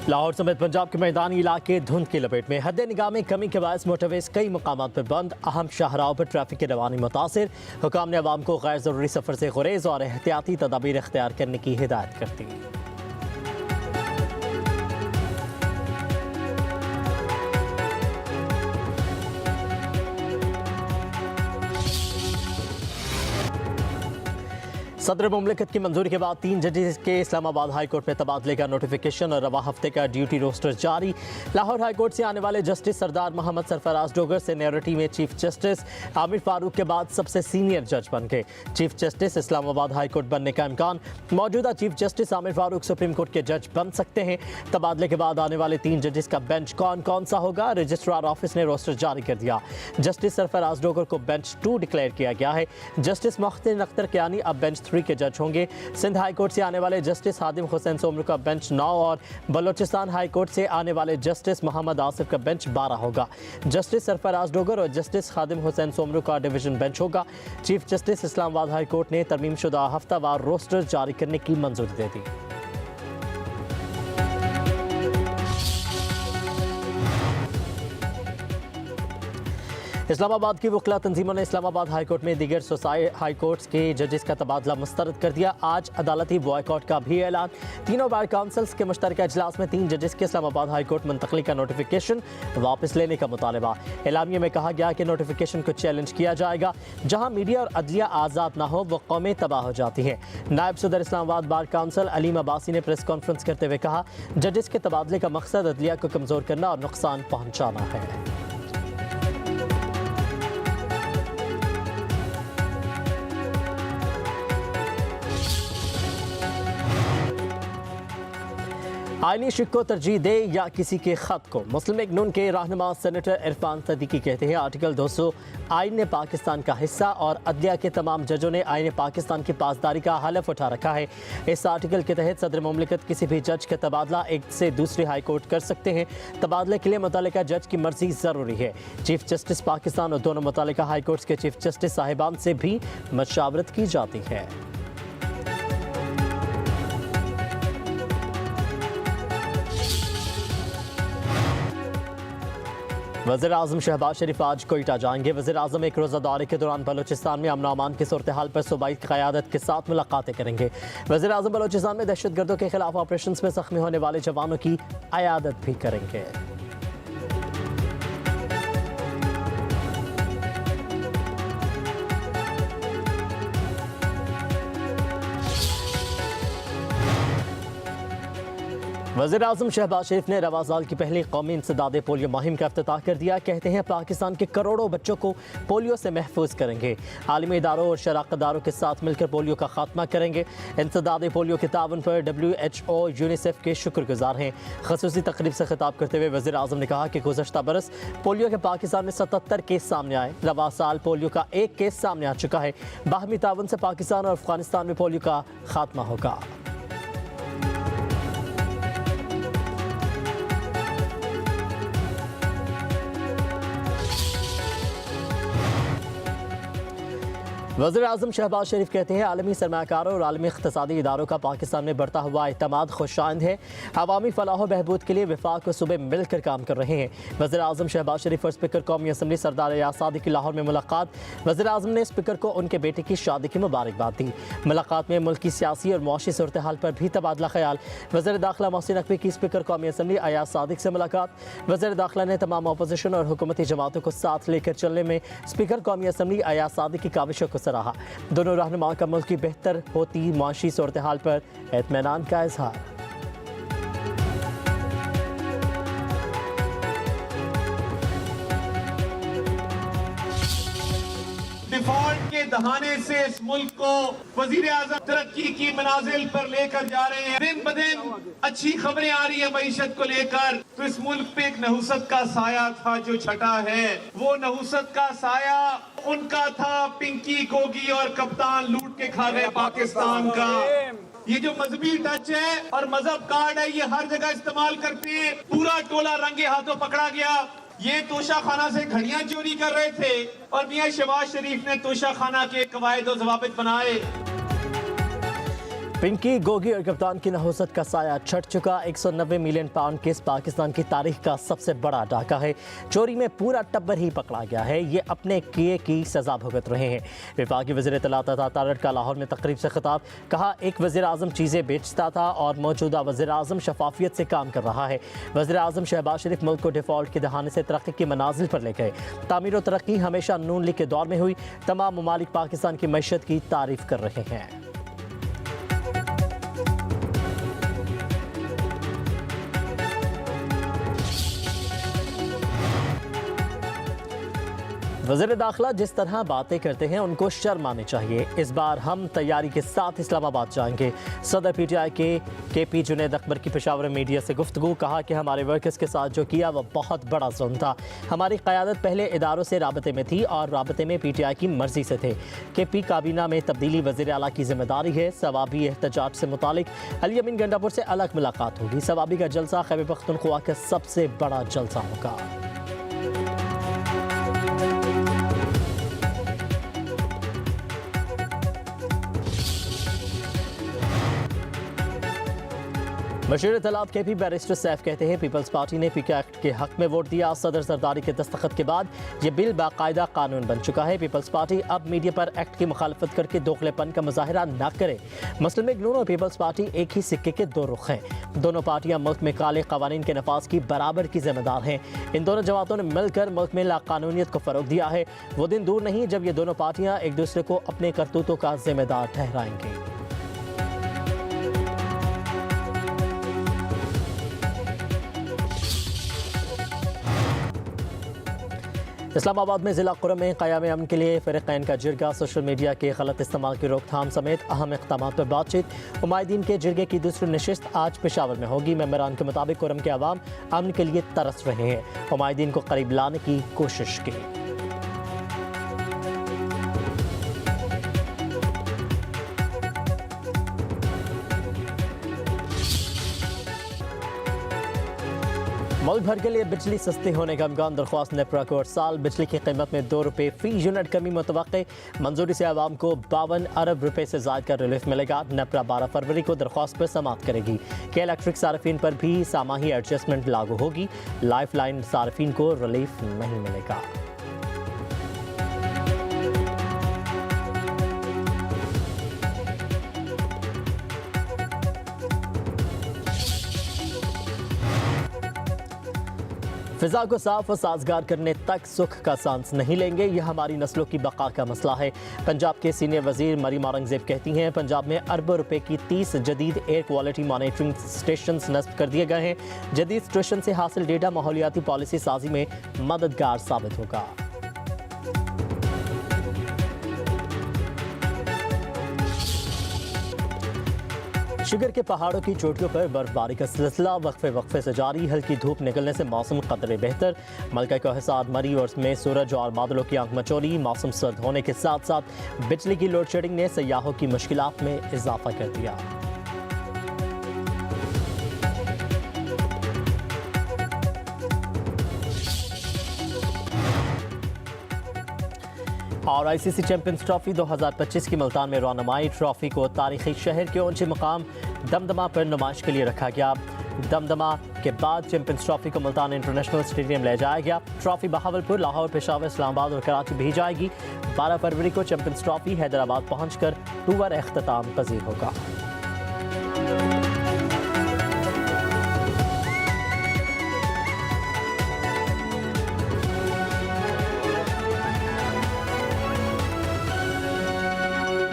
लाहौर समेत पंजाब के मैदानी इलाके धुंध की लपेट में। हद निगाह में कमी के बायस मोटरवेज कई मकामात पर बंद, अहम शाहराहों पर ट्रैफिक की रवानी मुतासिर। हुकाम ने अवाम को गैर ज़रूरी सफ़र से गुरेज और एहतियाती तदाबीर इख्तियार करने की हिदायत कर दी। सदर मुमलिकत की मंजूरी के बाद 3 जजेस के इस्लामाबाद हाई कोर्ट में तबादले का नोटिफिकेशन और रवा हफ्ते का ड्यूटी रोस्टर जारी। लाहौर हाई कोर्ट से आने वाले जस्टिस सरदार मोहम्मद सरफराज डोगर सीनियरिटी में चीफ जस्टिस आमिर फारूक के बाद सबसे सीनियर जज बन गए। Chief justice Islamabad high court बनने का इम्कान। मौजूदा chief justice Aamir Farooq supreme court के जज बन सकते हैं। तबादले के बाद आने वाले 3 जजेस का बेंच कौन कौन सा होगा, रजिस्ट्रार ऑफिस ने रोस्टर जारी कर दिया। जस्टिस सरफराज डोगर को बेंच 2 डिक्लेयर किया गया है। जस्टिस मोहसिन अख्तर कियानी अब बेंच 3 के जज होंगे। सिंध हाई कोर्ट से आने वाले जस्टिस हादिम हुसैन सोमरू का बेंच 9 और बलोचिस्तान हाई कोर्ट से आने वाले जस्टिस मोहम्मद आसिफ का बेंच 12 होगा। जस्टिस सरफराज डोगर और जस्टिस हादिम हुसैन सोमरू का डिवीजन बेंच होगा। Chief justice Islamabad high court ने तरमीमशुदा हफ्तावार रोस्टर जारी करने की मंजूरी दे दी। इस्लामाबाद की वकला तंजीमों ने इस्लामाबाद हाई कोर्ट में दीगर हाई कोर्ट्स के जजेस का तबादला मुस्तरद कर दिया। आज अदालती बॉयकॉट का भी ऐलान। तीनों बार काउंसिल्स के मुश्तरका इजलास में 3 जजेस के इस्लामाबाद हाई कोर्ट मुंतकली का नोटिफिकेशन वापस लेने का मुतालबा। एलामिया में कहा गया कि नोटिफिकेशन को चैलेंज किया जाएगा। जहां मीडिया और अदलिया आज़ाद ना हो वो कौमें तबाह हो जाती हैं। नायब सदर इस्लामाबाद बार काउंसिल अलीम अब्बासी ने प्रेस कॉन्फ्रेंस करते हुए कहा, जजेस के तबादले का मकसद अदलिया को कमज़ोर करना और नुकसान पहुँचाना है। आईनी शिक को तरजीह दे या किसी के खत को, मुस्लिम लीग नून के रहनुमा सेनेटर इरफान सदीकी कहते हैं आर्टिकल 200 आइन ने पाकिस्तान का हिस्सा और अदलिया के तमाम जजों ने आइन पाकिस्तान की पासदारी का हलफ उठा रखा है। इस आर्टिकल के तहत सदर मुमलिकत किसी भी जज का तबादला एक से दूसरी हाई कोर्ट कर सकते हैं। तबादले के लिए मुतल्लिका जज की मर्जी ज़रूरी है। चीफ जस्टिस पाकिस्तान और दोनों मुतल्लिका हाई कोर्ट्स के चीफ जस्टिस साहिबान से भी मशावरत की जाती है। वज़ीर आज़म शहबाज शरीफ आज कोयटा जाएंगे। वज़ीर आज़म एक रोज़ा दौरे के दौरान बलोचिस्तान में अमन अमान की सूरत हाल पर सूबाई क़यादत के साथ मुलाकातें करेंगे। वज़ीर आज़म बलोचिस्तान में दहशतगर्दों के खिलाफ ऑपरेशन में ज़ख्मी होने वाले जवानों की अयादत भी करेंगे। वज़ीर आज़म शहबाज शरीफ ने रवा साल की पहली कौमी इंसदाद पोलियो मुहिम का इफ्तिताह कर दिया। कहते हैं पाकिस्तान के करोड़ों बच्चों को पोलियो से महफूज करेंगे। आलमी इदारों और शराकतदारों के साथ मिलकर पोलियो का खात्मा करेंगे। इंसदाद पोलियो के तावन पर WHO यूनिसेफ के शुक्रगुजार हैं। खसूसी तकरीब से खिताब करते हुए वज़ीर आज़म ने कहा कि गुज़श्ता बरस पोलियो के पाकिस्तान में 77 केस सामने आए। रवा साल पोलियो का 1 केस सामने आ चुका है। बाहमी तावन से पाकिस्तान और अफगानिस्तान में पोलियो का खात्मा होगा। वज़ीर आज़म शहबाज शरीफ कहते हैं आलमी सरमाकारों और आलमी इक़्तिसादी इदारों का पाकिस्तान में बढ़ता हुआ एतमाद खुशाइंद है। अवामी फलाह व बहबूद के लिए वफाक व सूबे मिलकर काम कर रहे हैं। वज़ीर आज़म शहबाज शरीफ और स्पीकर कौमी असम्बली सरदार अयाज सादिक की लाहौर में मुलाकात। वज़ीर आज़म ने स्पीकर को उनके बेटे की शादी की मुबारकबाद दी। मुलाकात में मुल्क की सियासी और मुआशी सूरत हाल पर भी तबादला ख्याल। वज़ीर दाखिला मोहसिन नकवी की स्पीकर कौमी असम्बली अयाज सादिक से मुलाकात। वज़ीर दाखिला ने तमाम अपोजिशन और हुकूमती जमातों को साथ लेकर चलने में स्पीकर कौमी असम्बली अयाज सादिक की काविशों को सराहा। दोनों रहनुमाओं का मुल्क की बेहतर होती मुआशी सूरत हाल पर इत्मीनान का इजहार। डिफॉल्ट के दहाने से इस मुल्क को वजीर आजम तरक्की की मनाजिल पर लेकर जा रहे हैं। दिन ब दिन अच्छी खबरें आ रही है मईशत को लेकर। तो इस मुल्क पे एक नहुसत का साया था जो छटा है। वो नहुसत का साया उनका था, पिंकी गोगी और कप्तान लूट के खा गए पाकिस्तान का। ये जो मजहबी टच है और मजहब कार्ड है, ये हर जगह इस्तेमाल करते हैं। पूरा टोला रंगे हाथों पकड़ा गया। ये तोशा खाना से घड़ियां चोरी कर रहे थे और मियां शहबाज शरीफ ने तोशा खाना के कवायद और ज़वाबित बनाए। पिंकी गोगी और कप्तान की नहुसत का साया छट चुका। 190 मिलियन पाउंड केस पाकिस्तान की तारीख का सबसे बड़ा डाका है। चोरी में पूरा टब्बर ही पकड़ा गया है। ये अपने किए की सजा भुगत रहे हैं। विफाकी वज़ीर इत्तलात तारड़ का लाहौर में तकरीब से खिताब। कहा, एक वज़ीर आज़म चीज़ें बेचता था और मौजूदा वज़ीर आज़म शफाफियत से काम कर रहा है। वज़ीर आज़म शहबाज शरीफ मुल्क को डिफ़ॉल्ट के दहाने से तरक्की की मनाजिल पर ले गए। तामीर और तरक्की हमेशा नून लीग के दौर में हुई। तमाम ममालिक पाकिस्तान की मईशत की तारीफ कर रहे हैं। वज़ीर दाखिला जिस तरह बातें करते हैं उनको शर्म आनी चाहिए। इस बार हम तैयारी के साथ इस्लामाबाद जाएंगे। सदर PTI के KP जुनैद अकबर की पेशावर मीडिया से गुफ्तगू। कहा कि हमारे वर्कर्स के साथ जो किया वह बहुत बड़ा जुल्म था। हमारी क़यादत पहले इदारों से राबते में थी और राबते में PTI की मर्जी से थे। KP काबीना में तब्दीली वज़ीर आला की जिम्मेदारी है। सवाबी एहतजाज से मुतालिक अली अमीन गंडापुर से अलग मुलाकात होगी। सवाबी का जलसा खैबर पख्तूनख्वा का सबसे बड़ा जलसा होगा। मशहूर तलाब KP बैरिस्टर सैफ कहते हैं, पीपल्स पार्टी ने PK एक्ट के हक में वोट दिया। सदर सरदारी के दस्तखत के बाद ये बिल बाकायदा कानून बन चुका है। पीपल्स पार्टी अब मीडिया पर एक्ट की मुखालफत करके दोगलेपन का मुजाहरा न करे। मुस्लिम लीग नून और पीपल्स पार्टी एक ही सिक्के के दो रुख हैं। दोनों पार्टियां मुल्क में काले कवानीन के नफाज की बराबर की जिम्मेदार हैं। इन दोनों जमातों ने मिलकर मुल्क में लाकानूनियत को फरोग दिया है। वो दिन दूर नहीं जब ये दोनों पार्टियां एक दूसरे को अपने करतूतों का जिम्मेदार ठहराएंगी। इस्लामाबाद में ज़िला कुरम में क़याम अमन के लिए फ़रीक़ैन का जिरगा। सोशल मीडिया के गलत इस्तेमाल की रोकथाम समेत अहम इक़दामात पर बातचीत। उमायदीन के जिरगे की दूसरी नशिस्त आज पेशावर में होगी। मेंबरान के मुताबिक कुरम के अवाम अमन के लिए तरस रहे हैं। उमायदीन को करीब लाने की कोशिश की। मुल्क भर के लिए बिजली सस्ती होने का इम्कान। दरख्वास्त नेपरा को और साल बिजली की कीमत में 2 रुपये फी यूनिट कमी मुतवक्के। मंजूरी से आवाम को 52 अरब रुपए से ज़ायद का रिलीफ मिलेगा। नेपरा 12 फरवरी को दरख्वास्त पर समाप्त करेगी कि इलेक्ट्रिक सार्फिन पर भी सामाही एडजस्टमेंट लागू होगी। लाइफ लाइन सार्फिन को रिलीफ नहीं मिलेगा। फ़िज़ा को साफ और साजगार करने तक सुख का सांस नहीं लेंगे। यह हमारी नस्लों की बका का मसला है। पंजाब के सीनियर वज़ीर मरीम औरंगज़ेब कहती हैं, पंजाब में अरबों रुपए की 30 जदीद एयर क्वालिटी मॉनिटरिंग स्टेशन नस्ब कर दिए गए हैं। जदीद स्टेशन से हासिल डेटा माहौलियाती पॉलिसी साजी में मददगार साबित होगा। शुगर के पहाड़ों की चोटियों पर बर्फबारी का सिलसिला वक्फे से जारी। हल्की धूप निकलने से मौसम कदरे बेहतर। मलका को हिसार मरी और में सूरज और बादलों की आंख मचोली। मौसम सर्द होने के साथ साथ बिजली की लोड शेडिंग ने सयाहों की मुश्किलात में इजाफा कर दिया। और ICC चैंपियंस ट्रॉफी 2025 की मुल्तान में रौनमाई। ट्रॉफी को तारीखी शहर के ऊंचे मुकाम दमदमा पर नुमाइश के लिए रखा गया। दमदमा के बाद चैंपियंस ट्रॉफी को मुल्तान इंटरनेशनल स्टेडियम ले जाया गया। ट्रॉफी बहावलपुर, लाहौर, पेशावर, इस्लामाबाद और कराची भेजी जाएगी। 12 फरवरी को चैंपियंस ट्रॉफी हैदराबाद पहुंचकर टूर अख्ताम पजीर होगा।